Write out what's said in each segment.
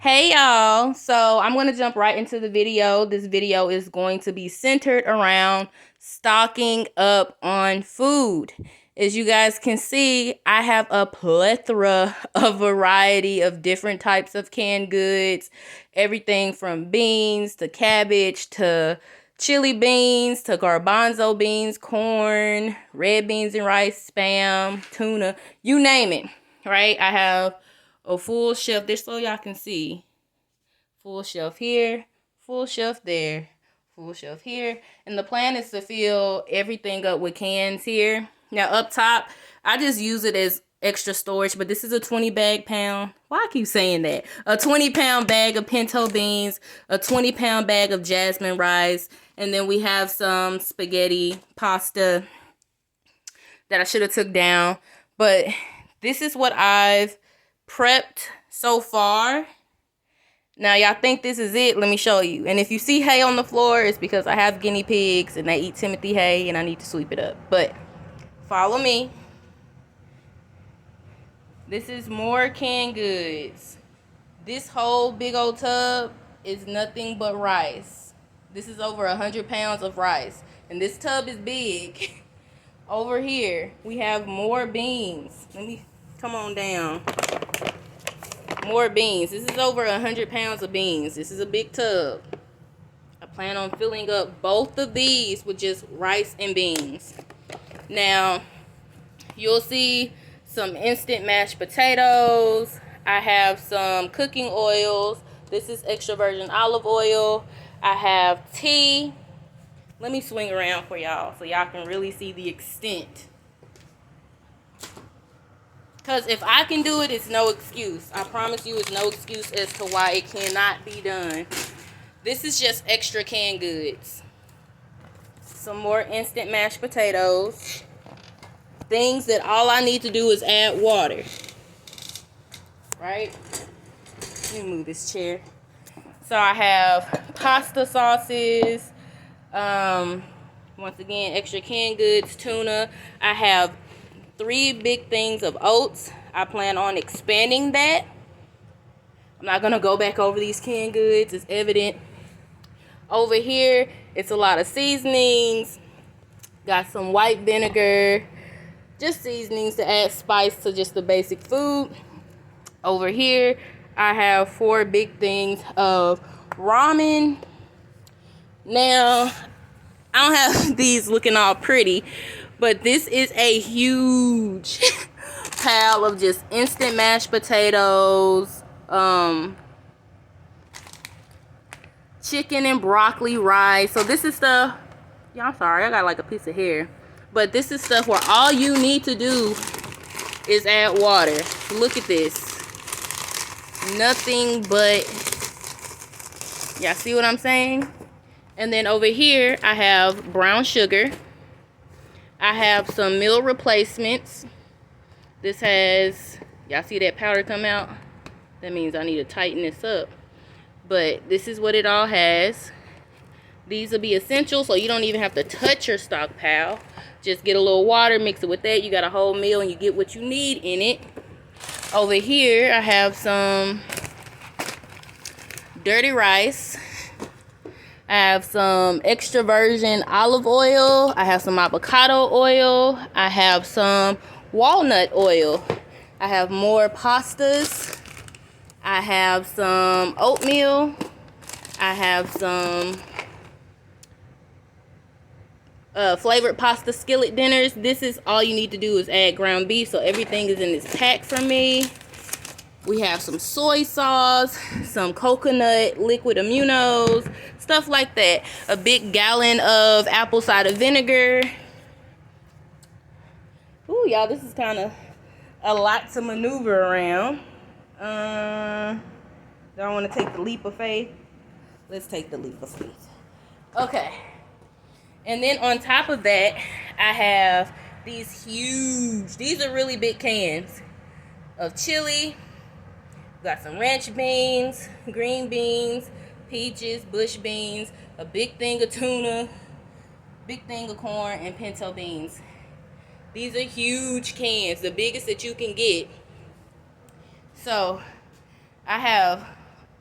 Hey y'all, so I'm going to jump right into the video. This video is going to be centered around stocking up on food. As you guys can see, I have a plethora of variety of different types of canned goods. Everything from beans to cabbage to chili beans to garbanzo beans, corn, red beans and rice, Spam, tuna, you name it, right? I have a full shelf there so y'all can see. Full shelf here, full shelf there, full shelf here. And the plan is to fill everything up with cans here. Now up top, I just use it as extra storage, but this is a 20 pound. Why I keep saying that? A 20-pound bag of pinto beans, a 20-pound bag of jasmine rice, and then we have some spaghetti pasta that I should have took down. But this is what I've prepped so far. Now, y'all think this is it? Let me show you. And if you see hay on the floor, it's because I have guinea pigs and they eat Timothy hay and I need to sweep it up. But follow me. This is more canned goods. This whole big old tub is nothing but rice. This is over 100 pounds of rice. And this tub is big. Over here, we have more beans. Let me come on down. More beans. This is over 100 pounds of beans. This is a big tub. I plan on filling up both of these with just rice and beans. Now, you'll see some instant mashed potatoes. I have some cooking oils. This is extra virgin olive oil. I have tea. Let me swing around for y'all so y'all can really see the extent. Because if I can do it, it's no excuse. I promise you it's no excuse as to why it cannot be done. This is just extra canned goods. Some more instant mashed potatoes. Things that all I need to do is add water. Right? Let me move this chair. So I have pasta sauces. Once again, extra canned goods, tuna. I have 3 big things of oats. I plan on expanding that. I'm not going to go back over these canned goods. It's evident. Over here, it's a lot of seasonings. Got some white vinegar. Just seasonings to add spice to just the basic food. Over here, I have 4 big things of ramen. Now, I don't have these looking all pretty, but this is a huge pile of just instant mashed potatoes, chicken and broccoli rice. So this is stuff, yeah, I'm sorry, I got like a piece of hair. But this is stuff where all you need to do is add water. Look at this. Nothing but, y'all see what I'm saying? And then over here, I have brown sugar. I have some meal replacements. This has, y'all see that powder come out? That means I need to tighten this up. But this is what it all has. These will be essential, so you don't even have to touch your stockpile. Just get a little water, mix it with that. You got a whole meal and you get what you need in it. Over here, I have some dirty rice. I have some extra virgin olive oil. I have some avocado oil. I have some walnut oil. I have more pastas. I have some oatmeal. I have some flavored pasta skillet dinners. This is all you need to do is add ground beef. So everything is in this pack for me. We have some soy sauce, some coconut liquid immunos, stuff like that. A big gallon of apple cider vinegar. Ooh, y'all, this is kind of a lot to maneuver around. Do I want to take the leap of faith? Let's take the leap of faith. Okay. And then on top of that, I have these huge, these are really big cans of chili. Got some ranch beans, green beans, peaches, bush beans, a big thing of tuna, big thing of corn, and pinto beans. These are huge cans, the biggest that you can get. So I have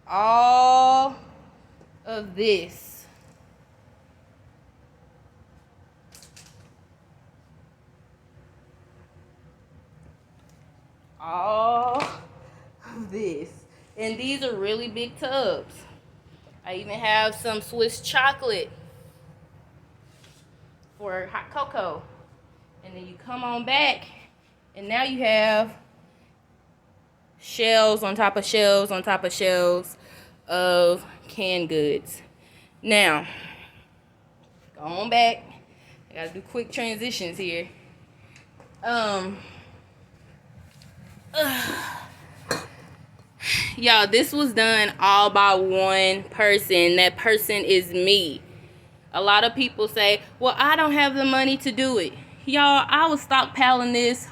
all of this. All of this. And these are really big tubs. I even have some Swiss chocolate for hot cocoa. And then you come on back, and now you have shelves on top of shelves on top of shelves of canned goods. Now, go on back. I gotta do quick transitions here. Y'all, this was done all by one person. That person is me. A lot of people say, well, I don't have the money to do it. Y'all, I was stockpiling this.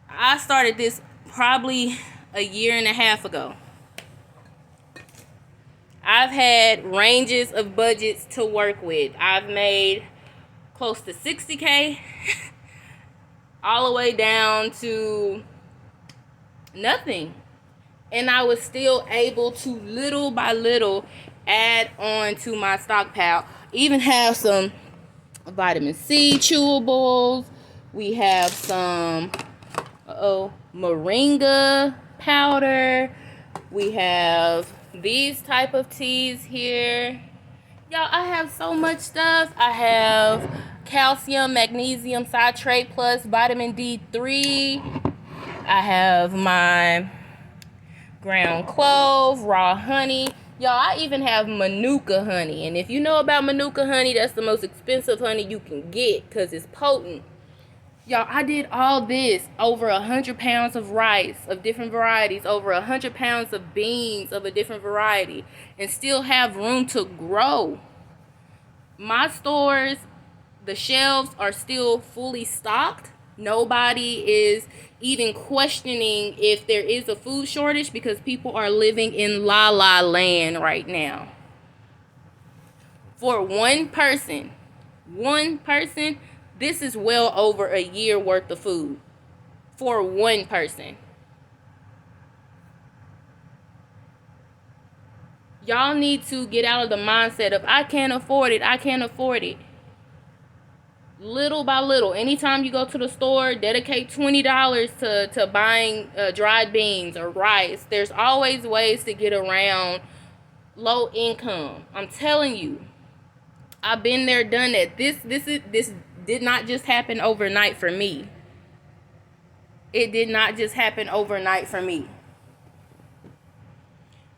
I started this probably a year and a half ago. I've had ranges of budgets to work with. I've made close to $60K all the way down to nothing. And I was still able to little by little add on to my stockpile. Even have some vitamin C chewables. We have some moringa powder. We have these type of teas here. Y'all, I have so much stuff. I have calcium, magnesium, citrate plus vitamin D3. I have my ground clove, raw honey. Y'all, I even have manuka honey. And if you know about manuka honey, that's the most expensive honey you can get because it's potent. Y'all, I did all this, over 100 pounds of rice of different varieties, over 100 pounds of beans of a different variety, and still have room to grow. My stores, the shelves are still fully stocked. Nobody is even questioning if there is a food shortage because people are living in la la land right now. For one person, this is well over a year worth of food. For one person. Y'all need to get out of the mindset of, I can't afford it, I can't afford it. Little by little, anytime you go to the store, dedicate $20 to buying dried beans or rice. There's always ways to get around low income. I'm telling you, I've been there, done that. This did not just happen overnight for me. It did not just happen overnight for me.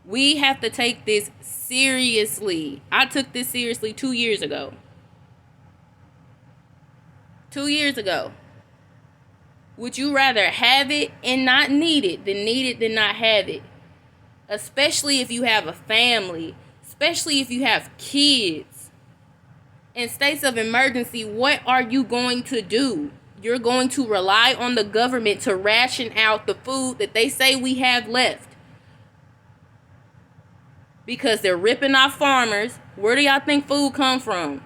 We have to take this seriously. I took this seriously 2 years ago. 2 years ago. Would you rather have it and not need it than not have it? Especially if you have a family. Especially if you have kids. In states of emergency, what are you going to do? You're going to rely on the government to ration out the food that they say we have left. Because they're ripping off farmers. Where do y'all think food come from?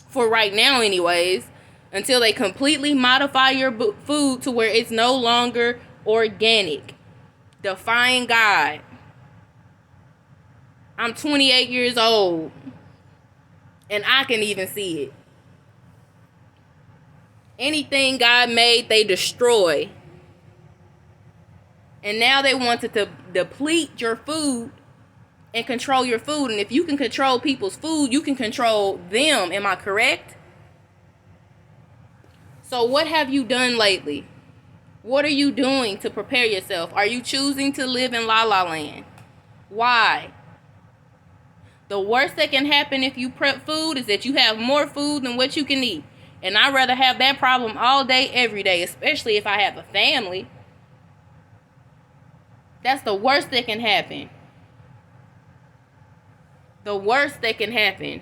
For right now anyways, until they completely modify your food to where it's no longer organic. Defying God. I'm 28 years old. And I can even see it. Anything God made, they destroy. And now they wanted to deplete your food and control your food. And if you can control people's food, you can control them. Am I correct? So what have you done lately? What are you doing to prepare yourself? Are you choosing to live in la la land? Why? The worst that can happen if you prep food is that you have more food than what you can eat. And I'd rather have that problem all day, every day, especially if I have a family. That's the worst that can happen. The worst that can happen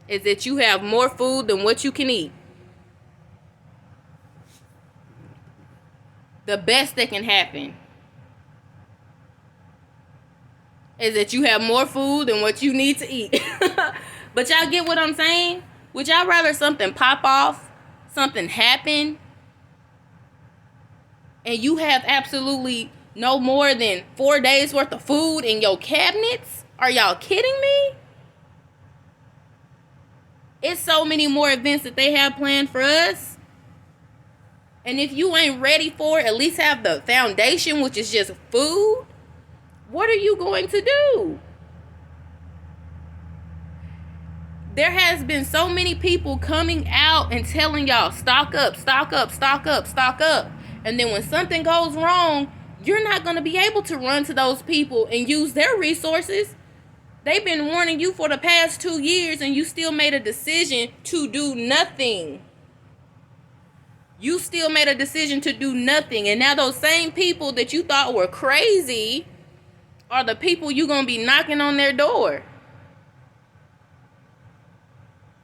is that you have more food than what you can eat. The best that can happen is that you have more food than what you need to eat. But y'all get what I'm saying? Would y'all rather something pop off, something happen, and you have absolutely No more than 4 days worth of food in your cabinets? Are y'all kidding me? It's so many more events that they have planned for us. And if you ain't ready for it, at least have the foundation, which is just food. What are you going to do? There has been so many people coming out and telling y'all, stock up, stock up, stock up, stock up. And then when something goes wrong, you're not going to be able to run to those people and use their resources. They've been warning you for the past 2 years and you still made a decision to do nothing. You still made a decision to do nothing. And now those same people that you thought were crazy are the people you're going to be knocking on their door.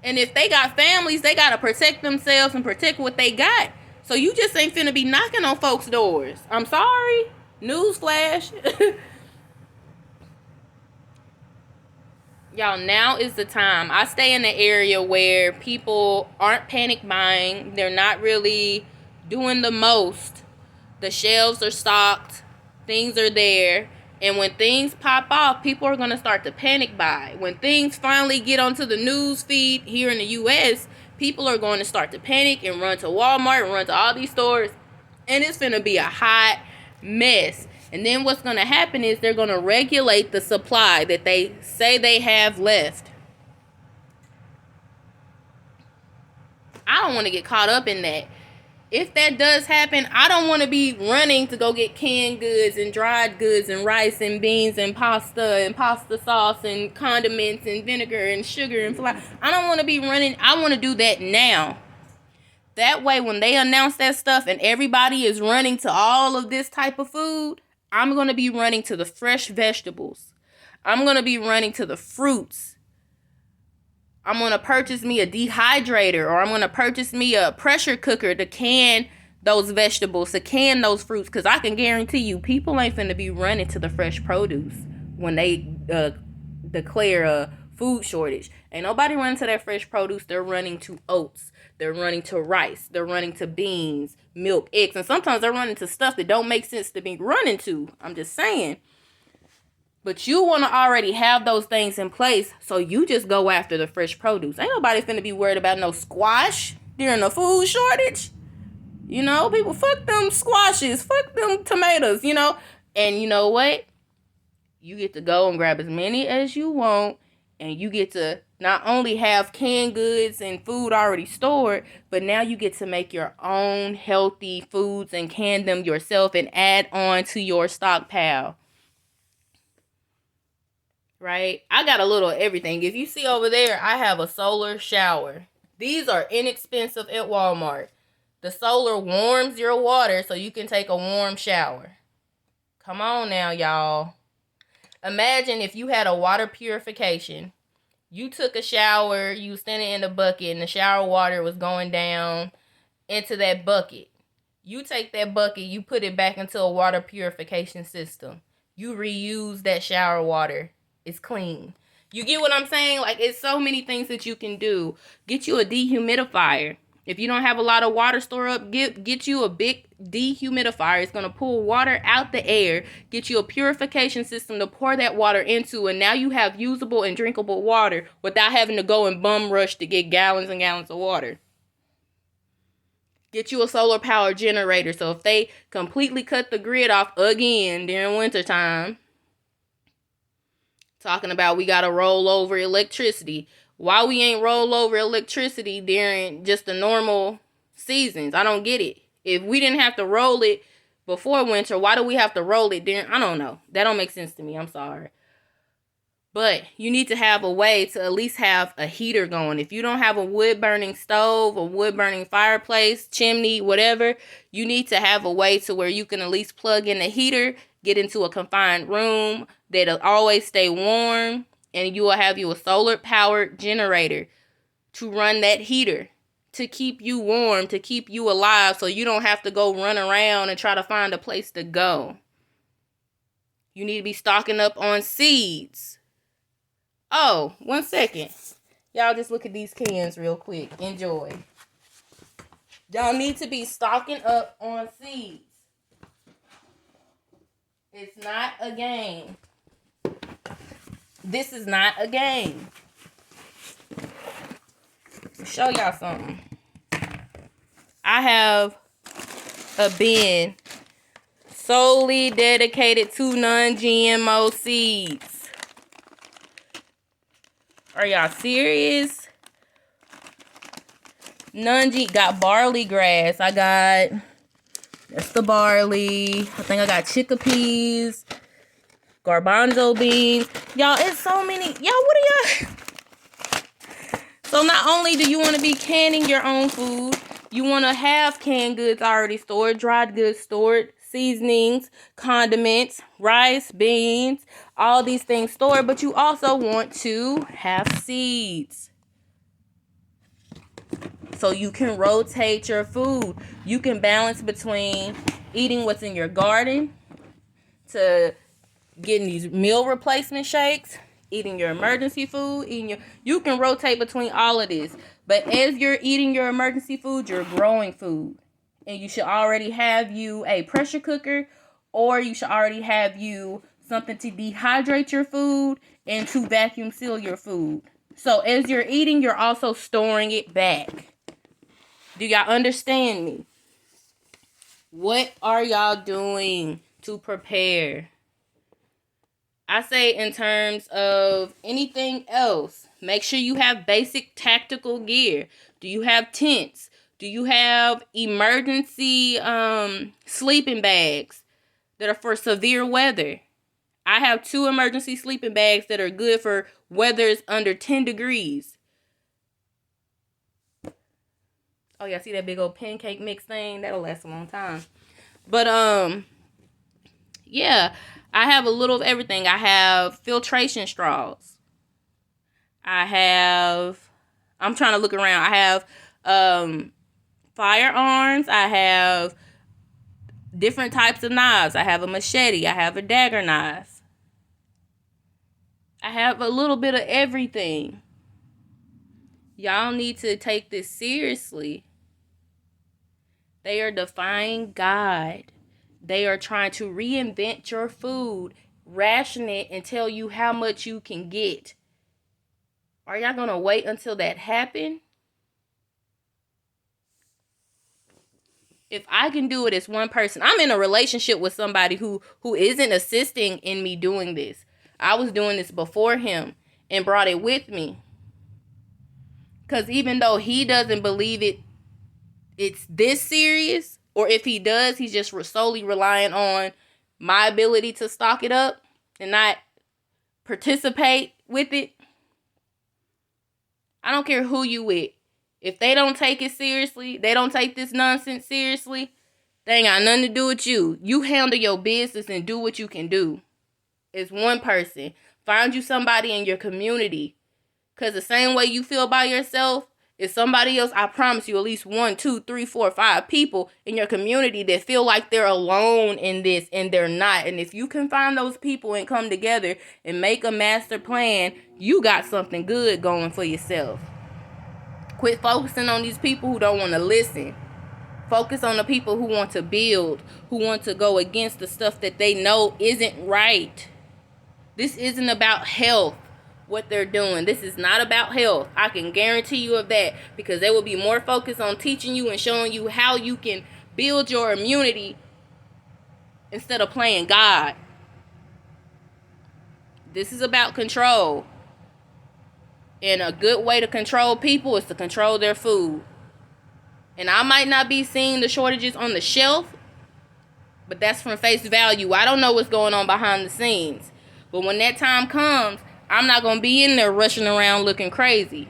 And if they got families, they got to protect themselves and protect what they got. So you just ain't finna be knocking on folks' doors. I'm sorry. Newsflash. Y'all, now is the time. I stay in the area where people aren't panic buying. They're not really doing the most. The shelves are stocked. Things are there. And when things pop off, people are going to start to panic buy. When things finally get onto the news feed here in the U.S., people are going to start to panic and run to Walmart and run to all these stores. And it's going to be a hot mess. And then what's going to happen is they're going to regulate the supply that they say they have left. I don't want to get caught up in that. If that does happen, I don't want to be running to go get canned goods and dried goods and rice and beans and pasta sauce and condiments and vinegar and sugar and flour. I don't want to be running. I want to do that now. That way, when they announce that stuff and everybody is running to all of this type of food, I'm going to be running to the fresh vegetables. I'm going to be running to the fruits. I'm going to purchase me a dehydrator, or I'm going to purchase me a pressure cooker to can those vegetables, to can those fruits. Because I can guarantee you, people ain't finna be running to the fresh produce when they declare a food shortage. Ain't nobody running to that fresh produce. They're running to oats. They're running to rice. They're running to beans, milk, eggs. And sometimes they're running to stuff that don't make sense to be running to. I'm just saying. But you want to already have those things in place, so you just go after the fresh produce. Ain't nobody finna be worried about no squash during a food shortage. You know, people, fuck them squashes, fuck them tomatoes, you know. And you know what? You get to go and grab as many as you want, and you get to not only have canned goods and food already stored, but now you get to make your own healthy foods and can them yourself and add on to your stockpile. Right? I got a little everything. If you see over there, I have a solar shower. These are inexpensive at Walmart. The solar warms your water so you can take a warm shower. Come on now, y'all. Imagine if you had a water purification. You took a shower, you were standing in the bucket, and the shower water was going down into that bucket. You take that bucket, you put it back into a water purification system. You reuse that shower water. It's clean. You get what I'm saying? Like, it's so many things that you can do. Get you a dehumidifier. If you don't have a lot of water store up, get you a big dehumidifier. It's going to pull water out the air. Get you a purification system to pour that water into. And now you have usable and drinkable water without having to go and bum rush to get gallons and gallons of water. Get you a solar power generator. So if they completely cut the grid off again during wintertime, talking about we got to roll over electricity. Why we ain't roll over electricity during just the normal seasons? I don't get it. If we didn't have to roll it before winter, why do we have to roll it during? I don't know. That don't make sense to me. I'm sorry. But you need to have a way to at least have a heater going. If you don't have a wood-burning stove, a wood-burning fireplace, chimney, whatever, you need to have a way to where you can at least plug in the heater, get into a confined room that'll always stay warm, and you will have you a solar-powered generator to run that heater, to keep you warm, to keep you alive, so you don't have to go run around and try to find a place to go. You need to be stocking up on seeds. Oh, 1 second. Y'all just look at these cans real quick. Enjoy. Y'all need to be stocking up on seeds. It's not a game. This is not a game. I'll show y'all something. I have a bin solely dedicated to non-GMO seeds. Are y'all serious? Got barley grass. That's the barley. I think I got chickpeas, garbanzo beans. Y'all, it's so many. Y'all, what are y'all? So not only do you want to be canning your own food, you want to have canned goods already stored, dried goods stored, seasonings, condiments, rice, beans, all these things stored, but you also want to have seeds. So you can rotate your food. You can balance between eating what's in your garden to getting these meal replacement shakes, eating your emergency food, you can rotate between all of this. But as you're eating your emergency food, you're growing food. And you should already have you a pressure cooker, or you should already have you something to dehydrate your food and to vacuum seal your food. So as you're eating, you're also storing it back. Do y'all understand me? What are y'all doing to prepare? I say in terms of anything else, make sure you have basic tactical gear. Do you have tents? Do you have emergency sleeping bags that are for severe weather? I have 2 emergency sleeping bags that are good for weathers under 10 degrees. Oh yeah, see that big old pancake mix thing? That'll last a long time. But yeah, I have a little of everything. I have filtration straws. I'm trying to look around. I have firearms. I have different types of knives. I have a machete. I have a dagger knife. I have a little bit of everything. Y'all need to take this seriously. They are defying God. They are trying to reinvent your food, ration it, and tell you how much you can get. Are y'all going to wait until that happens? If I can do it as one person, I'm in a relationship with somebody who isn't assisting in me doing this. I was doing this before him and brought it with me. Because even though he doesn't believe it's this serious, or if he does, he's just solely relying on my ability to stock it up and not participate with it. I don't care who you with. If they don't take it seriously, they don't take this nonsense seriously, they ain't got nothing to do with you. You handle your business and do what you can do. It's one person. Find you somebody in your community. Because the same way you feel by yourself, if somebody else, I promise you, at least 1, 2, 3, 4, 5 people in your community that feel like they're alone in this, and they're not. And if you can find those people and come together and make a master plan, you got something good going for yourself. Quit focusing on these people who don't want to listen. Focus on the people who want to build, who want to go against the stuff that they know isn't right. This isn't about health, what they're doing. This is not about health. I can guarantee you of that, because they will be more focused on teaching you and showing you how you can build your immunity instead of playing God. This is about control. And a good way to control people is to control their food. And I might not be seeing the shortages on the shelf, but that's from face value. I don't know what's going on behind the scenes. But when that time comes, I'm not going to be in there rushing around looking crazy.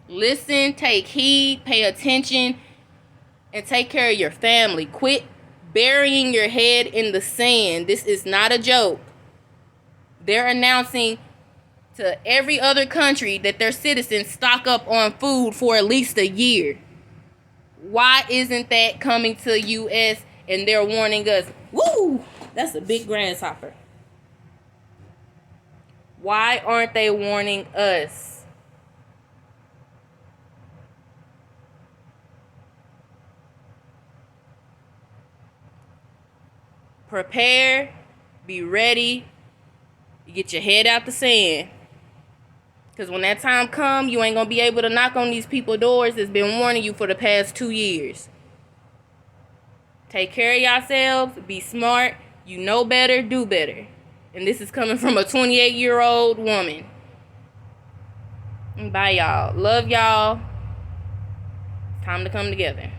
Listen, take heed, pay attention, and take care of your family. Quit burying your head in the sand. This is not a joke. They're announcing to every other country that their citizens stock up on food for at least a year. Why isn't that coming to U.S. and they're warning us? Woo! That's a big grasshopper. Why aren't they warning us? Prepare. Be ready. You get your head out the sand. Because when that time comes, you ain't going to be able to knock on these people's doors that's been warning you for the past 2 years. Take care of yourselves. Be smart. You know better. Do better. And this is coming from a 28-year-old woman. Bye, y'all. Love y'all. Time to come together.